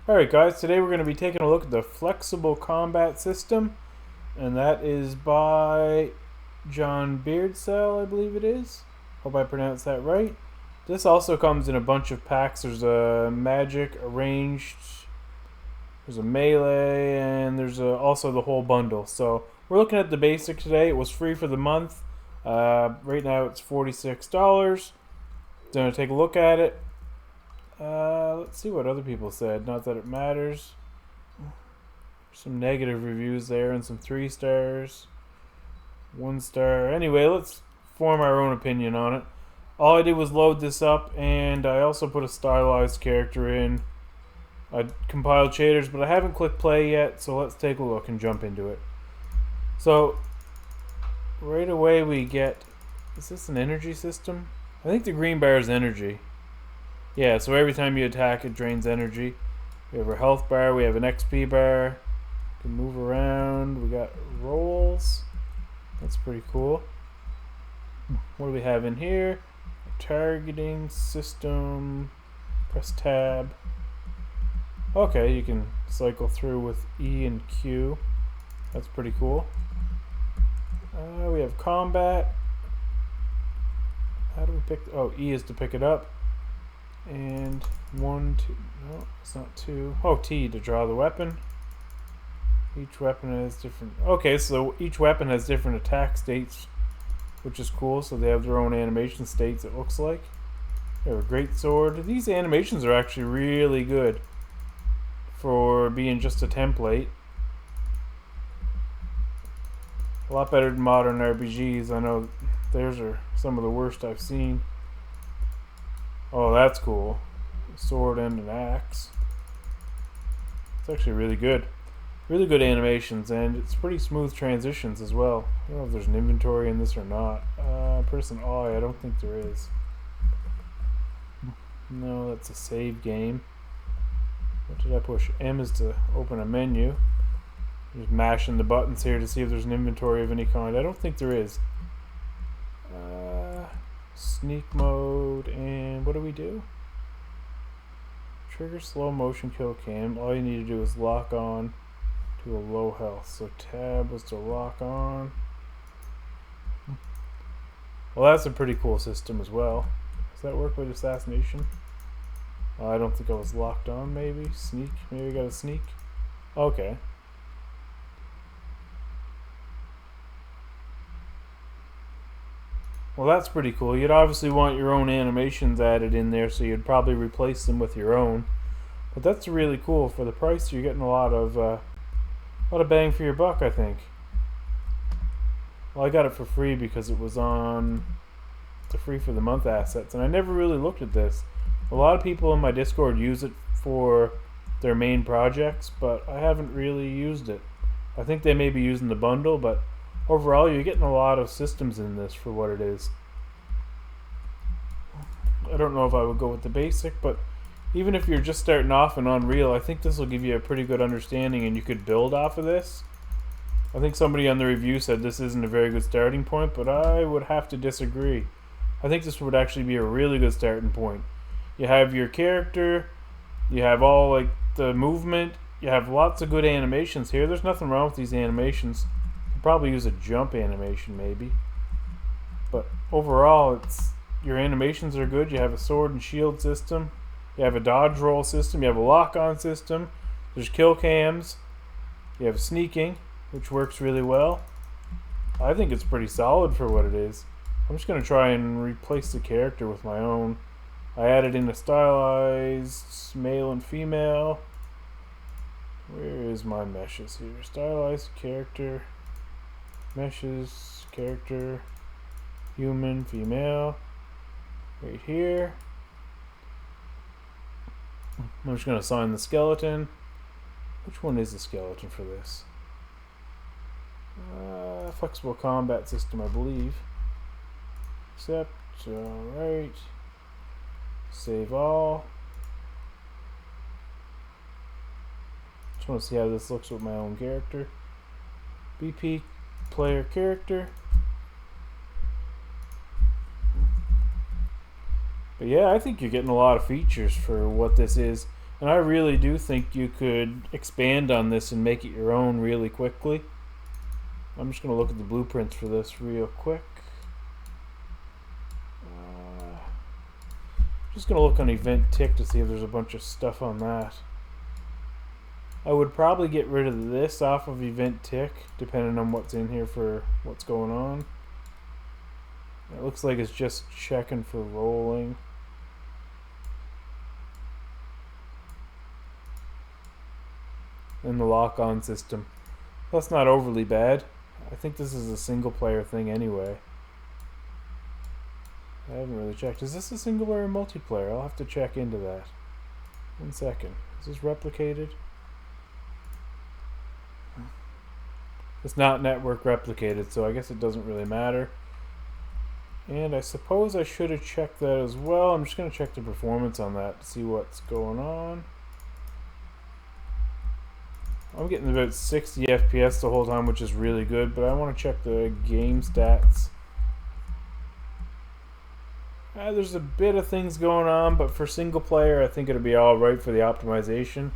Alright guys, today we're going to be taking a look at the Flexible Combat System, and that is by John Beardsell, I believe it is. Hope I pronounced that right. This also comes in a bunch of packs. There's a magic, a ranged, there's a melee, and there's also the whole bundle. So we're looking at the basic today. It was free for the month. Right now it's $46. Gonna take a look at it. Let's see what other people said. Not that it matters. Some negative reviews there and some 3 stars. 1 star. Anyway, let's form our own opinion on it. All I did was load this up, and I also put a stylized character in. I compiled shaders, but I haven't clicked play yet, so let's take a look and jump into it. So, right away we get... Is this an energy system? I think the green bar is energy. Yeah, so every time you attack, it drains energy. We have our health bar, we have an XP bar. We can move around, we got rolls. That's pretty cool. What do we have in here? Targeting system. Press tab. Okay, you can cycle through with E and Q. That's pretty cool. We have combat. How do we pick? Oh, E is to pick it up. And 1, 2. No, it's not 2. Oh, T to draw the weapon. Each weapon has different... Okay, so each weapon has different attack states, which is cool. So they have their own animation states, it looks like. They have a great sword. These animations are actually really good for being just a template. A lot better than modern RPGs. I know theirs are some of the worst I've seen. Oh, that's cool. A sword and an axe. It's actually really good. Really good animations, and it's pretty smooth transitions as well. I don't know if there's an inventory in this or not. Person I don't think there is. No, that's a save game. What did I push? M is to open a menu. Just mashing the buttons here to see if there's an inventory of any kind. I don't think there is. Sneak mode, and what do we do? Trigger slow motion kill cam. All you need to do is lock on to a low health. So tab was to lock on. Well, that's a pretty cool system as well. Does that work with assassination? I don't think I was locked on. Maybe sneak. Maybe I got a sneak. Okay. Well, that's pretty cool. You'd obviously want your own animations added in there, so you'd probably replace them with your own. But that's really cool. For the price, you're getting a lot of bang for your buck, I think. Well, I got it for free because it was on the free for the month assets, and I never really looked at this. A lot of people in my Discord use it for their main projects, but I haven't really used it. I think they may be using the bundle, but overall, you're getting a lot of systems in this for what it is. I don't know if I would go with the basic, but even if you're just starting off in Unreal, I think this will give you a pretty good understanding and you could build off of this. I think somebody on the review said this isn't a very good starting point, but I would have to disagree. I think this would actually be a really good starting point. You have your character, you have all like the movement, you have lots of good animations here. There's nothing wrong with these animations. Probably use a jump animation maybe, but overall it's your animations are good. You have a sword and shield system, you have a dodge roll system, you have a lock-on system, there's kill cams, you have sneaking, which works really well. I think it's pretty solid for what it is. I'm just going to try and replace the character with my own. I added in a stylized male and female. Where is my meshes here? Stylized character, meshes, character, human, female, right here. I'm just going to assign the skeleton. Which one is the skeleton for this? Flexible Combat System, I believe. Accept, alright. Save all. Just want to see how this looks with my own character. BP player character. But yeah, I think you're getting a lot of features for what this is. And I really do think you could expand on this and make it your own really quickly. I'm just going to look at the blueprints for this real quick. Just going to look on event tick to see if there's a bunch of stuff on that. I would probably get rid of this off of event tick, depending on what's in here for what's going on. It looks like it's just checking for rolling. And the lock-on system. That's not overly bad. I think this is a single player thing anyway. I haven't really checked. Is this a single player or multiplayer? I'll have to check into that. 1 second. Is this replicated? It's not network replicated, so I guess it doesn't really matter. And I suppose I should have checked that as well. I'm just going to check the performance on that to see what's going on. I'm getting about 60 FPS the whole time, which is really good, but I want to check the game stats. There's a bit of things going on, but for single player, I think it'll be alright for the optimization.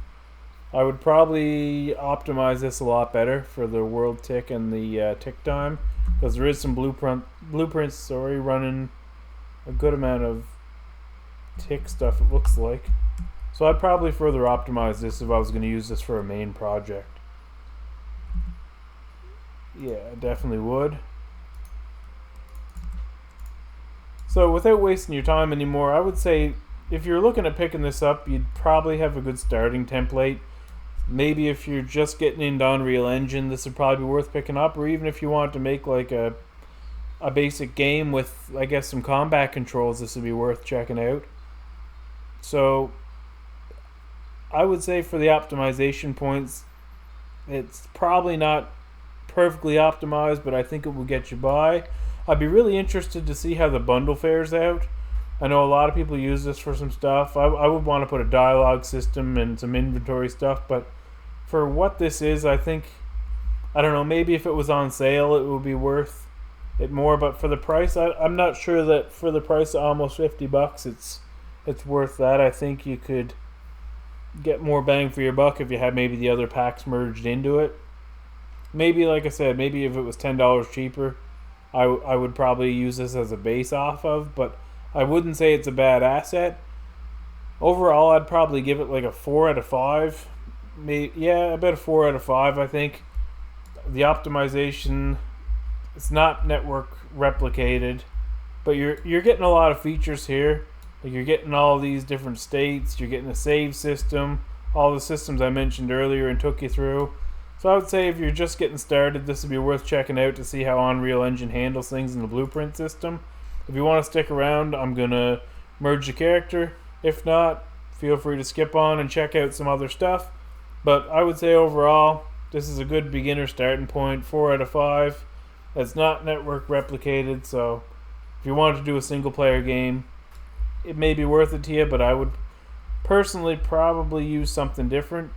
I would probably optimize this a lot better for the world tick and the tick time, because there is some blueprints running a good amount of tick stuff, it looks like. So I'd probably further optimize this if I was going to use this for a main project. Yeah, I definitely would. So without wasting your time anymore, I would say if you're looking at picking this up, you'd probably have a good starting template. Maybe if you're just getting into Unreal Engine, this would probably be worth picking up. Or even if you want to make like a basic game with, I guess, some combat controls, this would be worth checking out. So I would say for the optimization points, it's probably not perfectly optimized, but I think it will get you by. I'd be really interested to see how the bundle fares out. I know a lot of people use this for some stuff. I would want to put a dialogue system and some inventory stuff, but for what this is, I think, I don't know, maybe if it was on sale, it would be worth it more, but for the price, I'm not sure that for the price of almost $50, it's worth that. I think you could get more bang for your buck if you had maybe the other packs merged into it. Maybe, like I said, maybe if it was $10 cheaper, I would probably use this as a base off of, but I wouldn't say it's a bad asset. Overall, I'd probably give it like a 4 out of 5. Yeah, about a 4 out of 5, I think. The optimization, it's not network replicated, but you're getting a lot of features here. Like you're getting all these different states, you're getting a save system, all the systems I mentioned earlier and took you through. So I would say if you're just getting started, this would be worth checking out to see how Unreal Engine handles things in the blueprint system. If you want to stick around, I'm going to merge the character. If not, feel free to skip on and check out some other stuff. But I would say overall, this is a good beginner starting point, 4 out of 5. That's not network replicated, so if you wanted to do a single player game, it may be worth it to you, but I would personally probably use something different.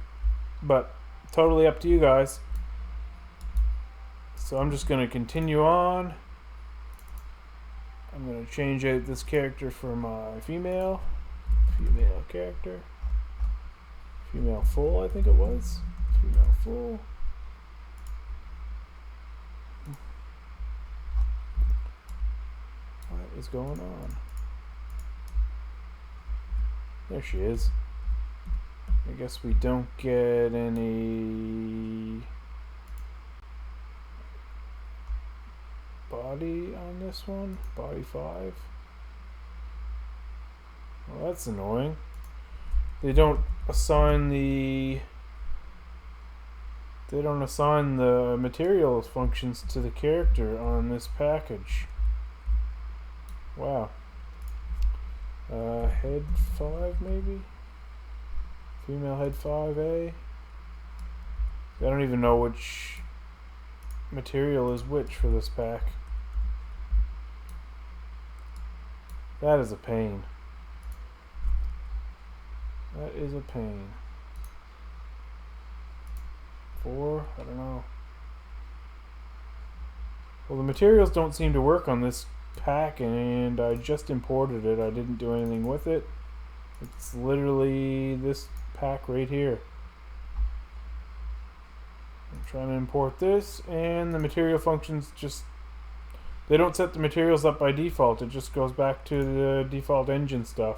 But totally up to you guys. So I'm just going to continue on. I'm going to change out this character for my female character. Female full, I think it was. Female full. What is going on? There she is. I guess we don't get any body on this one. Body 5. Well, that's annoying. They don't assign the materials functions to the character on this package. Wow. Head 5 maybe? Female head 5A. I don't even know which material is which for this pack. That is a pain. That is a pain. 4? I don't know. Well, the materials don't seem to work on this pack, and I just imported it. I didn't do anything with it. It's literally this pack right here. I'm trying to import this, and the material functions just, they don't set the materials up by default. It just goes back to the default engine stuff.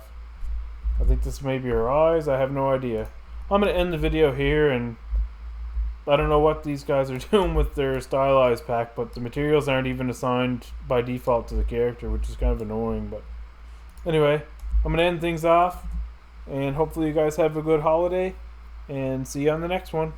I think this may be her eyes. I have no idea. I'm going to end the video here, and I don't know what these guys are doing with their stylized pack, but the materials aren't even assigned by default to the character, which is kind of annoying. But anyway, I'm going to end things off, and hopefully you guys have a good holiday, and see you on the next one.